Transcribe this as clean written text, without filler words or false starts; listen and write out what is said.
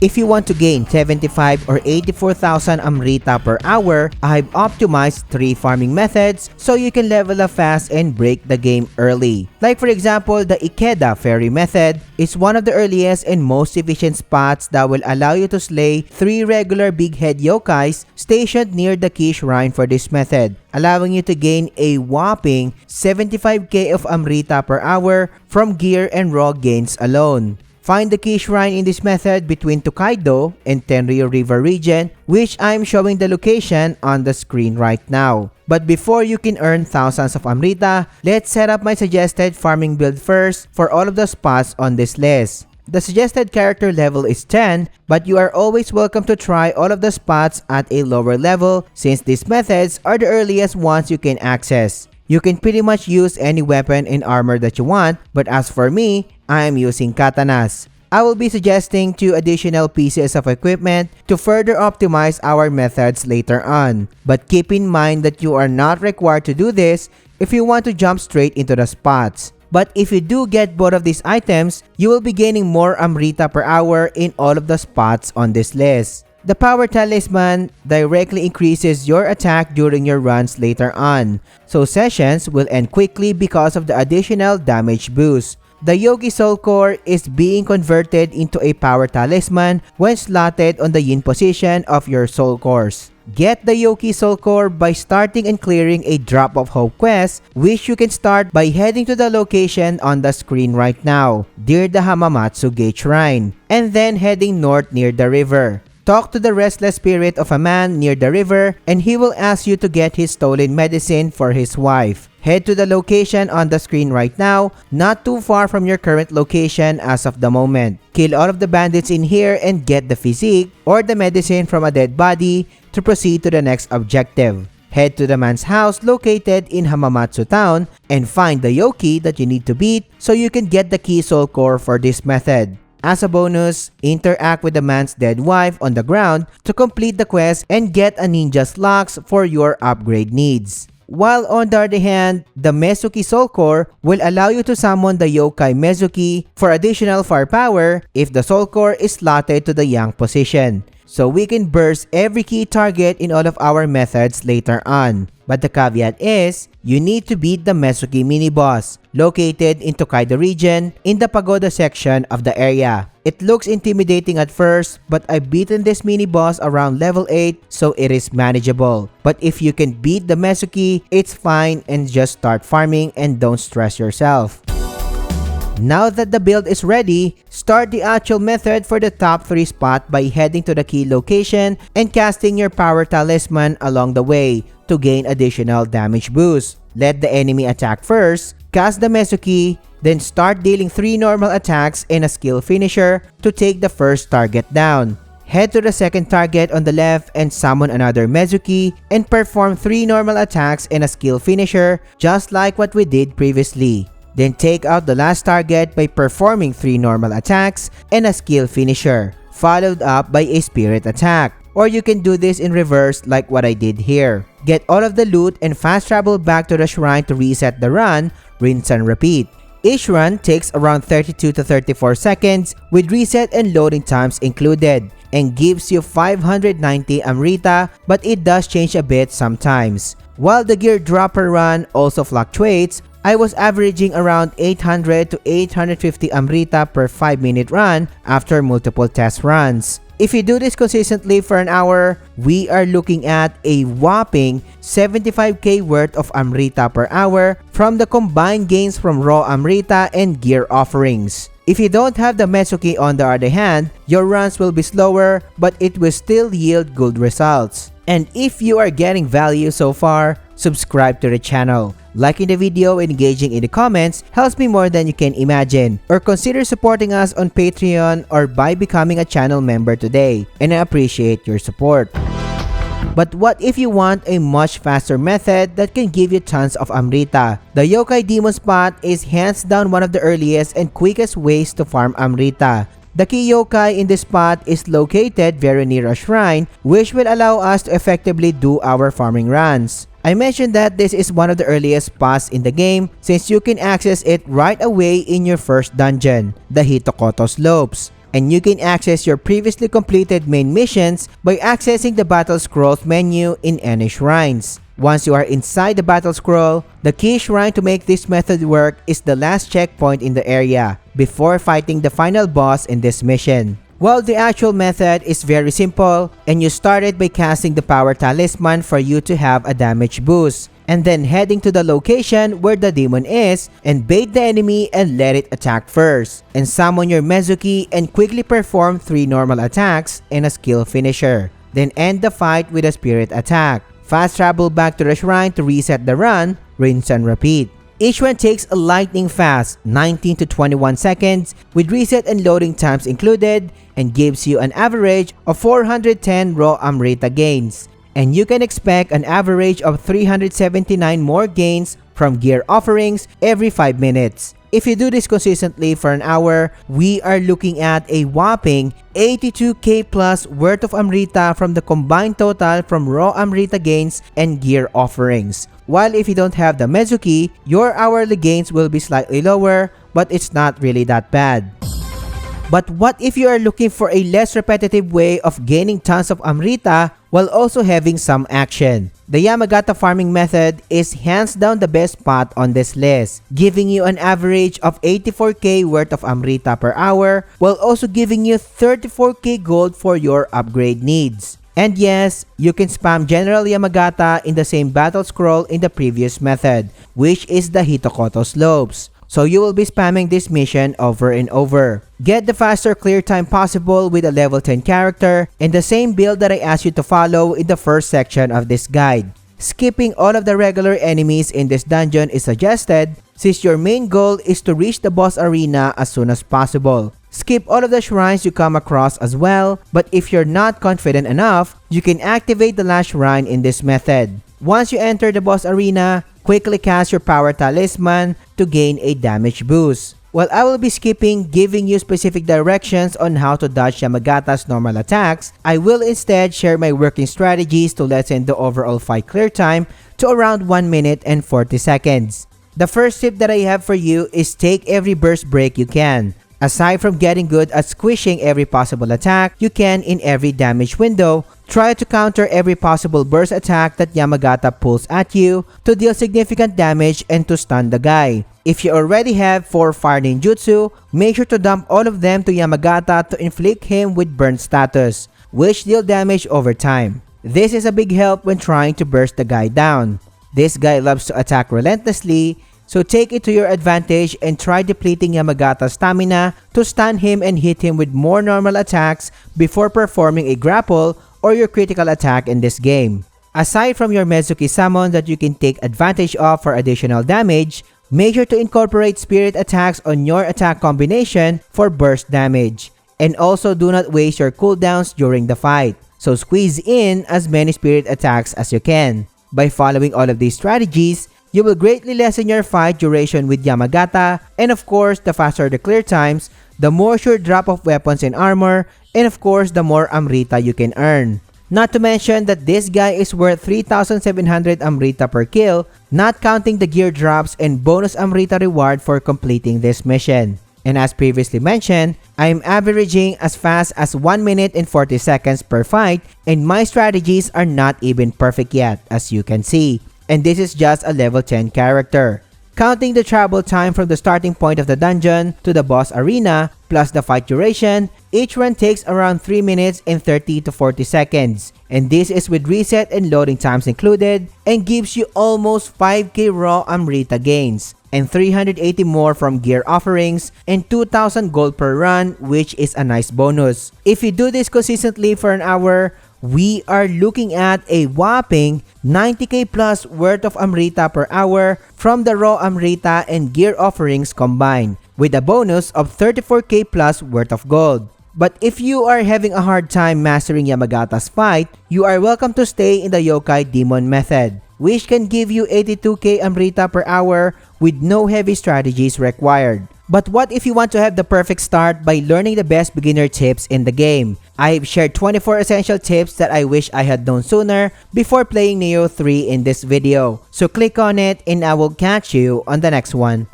If you want to gain 75 or 84,000 Amrita per hour, I've optimized 3 farming methods so you can level up fast and break the game early. Like for example, the Ikeda Fairy method is one of the earliest and most efficient spots that will allow you to slay 3 regular big head yokais stationed near the key shrine for this method, allowing you to gain a whopping 75k of Amrita per hour from gear and raw gains alone. Find the key shrine in this method between Tokaido and Tenryu River region, which I'm showing the location on the screen right now. But before you can earn thousands of Amrita, let's set up my suggested farming build first for all of the spots on this list. The suggested character level is 10, but you are always welcome to try all of the spots at a lower level since these methods are the earliest ones you can access. You can pretty much use any weapon and armor that you want, but as for me, I am using katanas. I will be suggesting 2 additional pieces of equipment to further optimize our methods later on. But keep in mind that you are not required to do this if you want to jump straight into the spots. But if you do get both of these items, you will be gaining more Amrita per hour in all of the spots on this list. The Power Talisman directly increases your attack during your runs later on, so sessions will end quickly because of the additional damage boost. The Yogi Soul Core is being converted into a Power Talisman when slotted on the Yin position of your Soul Cores. Get the Yogi Soul Core by starting and clearing a Drop of Hope quest, which you can start by heading to the location on the screen right now, near the Hamamatsu Gate Shrine, and then heading north near the river. Talk to the restless spirit of a man near the river and he will ask you to get his stolen medicine for his wife. Head to the location on the screen right now, not too far from your current location as of the moment. Kill all of the bandits in here and get the physique or the medicine from a dead body to proceed to the next objective. Head to the man's house located in Hamamatsu town and find the Yoki that you need to beat so you can get the key soul core for this method. As a bonus, interact with the man's dead wife on the ground to complete the quest and get a ninja's locks for your upgrade needs. While on the other hand, the Mezuki Soul Core will allow you to summon the Yokai Mezuki for additional firepower if the Soul Core is slotted to the Yang position. So we can burst every key target in all of our methods later on. But the caveat is, you need to beat the Mezuki mini-boss, located in Tokaido region in the pagoda section of the area. It looks intimidating at first, but I've beaten this mini-boss around level 8, so it is manageable. But if you can beat the Mezuki, it's fine and just start farming and don't stress yourself. Now that the build is ready, start the actual method for the top 3 spot by heading to the key location and casting your Power Talisman along the way to gain additional damage boost. Let the enemy attack first, cast the Mezuki, then start dealing 3 normal attacks and a skill finisher to take the first target down. Head to the second target on the left and summon another Mezuki and perform 3 normal attacks and a skill finisher just like what we did previously. Then take out the last target by performing 3 normal attacks and a skill finisher, followed up by a spirit attack. Or you can do this in reverse like what I did here. Get all of the loot and fast travel back to the shrine to reset the run, rinse and repeat. Each run takes around 32 to 34 seconds with reset and loading times included and gives you 590 Amrita, but it does change a bit sometimes. While the gear drop per run also fluctuates, I was averaging around 800 to 850 Amrita per 5-minute run after multiple test runs. If you do this consistently for an hour, we are looking at a whopping 75k worth of Amrita per hour from the combined gains from raw Amrita and gear offerings. If you don't have the Mezuki on the other hand, your runs will be slower but it will still yield good results. And if you are getting value so far, subscribe to the channel. Liking the video and engaging in the comments helps me more than you can imagine. Or consider supporting us on Patreon or by becoming a channel member today. And I appreciate your support. But what if you want a much faster method that can give you tons of Amrita? The Yokai Demon Spot is hands down one of the earliest and quickest ways to farm Amrita. The key yokai in this spot is located very near a shrine, which will allow us to effectively do our farming runs. I mentioned that this is one of the earliest spots in the game since you can access it right away in your first dungeon, the Hitokoto Slopes. and you can access your previously completed main missions by accessing the Battle Scrolls menu in any shrines. Once you are inside the Battle Scroll, the key shrine to make this method work is the last checkpoint in the area, before fighting the final boss in this mission. Well, the actual method is very simple, and you start it by casting the Power Talisman for you to have a damage boost, and then heading to the location where the demon is, and bait the enemy and let it attack first, and summon your Mezuki and quickly perform 3 normal attacks and a skill finisher. Then end the fight with a spirit attack. Fast travel back to the shrine to reset the run, rinse and repeat. Each one takes a lightning fast 19 to 21 seconds with reset and loading times included, and gives you an average of 410 raw Amrita gains. And you can expect an average of 379 more gains from gear offerings every 5 minutes. If you do this consistently for an hour, we are looking at a whopping 82k plus worth of Amrita from the combined total from raw Amrita gains and gear offerings. While if you don't have the Mezuki, your hourly gains will be slightly lower, but it's not really that bad. But what if you are looking for a less repetitive way of gaining tons of Amrita while also having some action? The Yamagata farming method is hands down the best spot on this list, giving you an average of 84k worth of Amrita per hour while also giving you 34k gold for your upgrade needs. And yes, you can spam General Yamagata in the same battle scroll in the previous method, which is the Hitokoto Slopes. So you will be spamming this mission over and over. Get the faster clear time possible with a level 10 character and the same build that I asked you to follow in the first section of this guide. Skipping all of the regular enemies in this dungeon is suggested since your main goal is to reach the boss arena as soon as possible. Skip all of the shrines you come across as well, but if you're not confident enough, you can activate the last shrine in this method. Once you enter the boss arena, quickly cast your Power Talisman to gain a damage boost. While I will be skipping giving you specific directions on how to dodge Yamagata's normal attacks, I will instead share my working strategies to lessen the overall fight clear time to around 1 minute and 40 seconds. The first tip that I have for you is take every burst break you can. Aside from getting good at squishing every possible attack you can in every damage window, try to counter every possible burst attack that Yamagata pulls at you to deal significant damage and to stun the guy. If you already have 4 fire ninjutsu, make sure to dump all of them to Yamagata to inflict him with burn status, which deal damage over time. This is a big help when trying to burst the guy down. This guy loves to attack relentlessly, so take it to your advantage and try depleting Yamagata's stamina to stun him and hit him with more normal attacks before performing a grapple or your critical attack in this game. Aside from your Mezuki summon that you can take advantage of for additional damage, make sure to incorporate spirit attacks on your attack combination for burst damage. And also do not waste your cooldowns during the fight, so squeeze in as many spirit attacks as you can. By following all of these strategies, you will greatly lessen your fight duration with Yamagata, and of course, the faster the clear times, the more sure drop of weapons and armor, and of course, the more Amrita you can earn. Not to mention that this guy is worth 3,700 Amrita per kill, not counting the gear drops and bonus Amrita reward for completing this mission. And as previously mentioned, I am averaging as fast as 1 minute and 40 seconds per fight, and my strategies are not even perfect yet, as you can see. And this is just a level 10 character. Counting the travel time from the starting point of the dungeon to the boss arena, plus the fight duration, each run takes around 3 minutes and 30 to 40 seconds. And this is with reset and loading times included, and gives you almost 5k raw Amrita gains, and 380 more from gear offerings, and 2,000 gold per run, which is a nice bonus. If you do this consistently for an hour, we are looking at a whopping 90k plus worth of Amrita per hour from the raw Amrita and gear offerings combined, with a bonus of 34k plus worth of gold. But if you are having a hard time mastering Yamagata's fight, you are welcome to stay in the Yokai Demon method, which can give you 82k Amrita per hour with no heavy strategies required. But what if you want to have the perfect start by learning the best beginner tips in the game? I've shared 24 essential tips that I wish I had known sooner before playing Nioh 3 in this video. So click on it and I will catch you on the next one.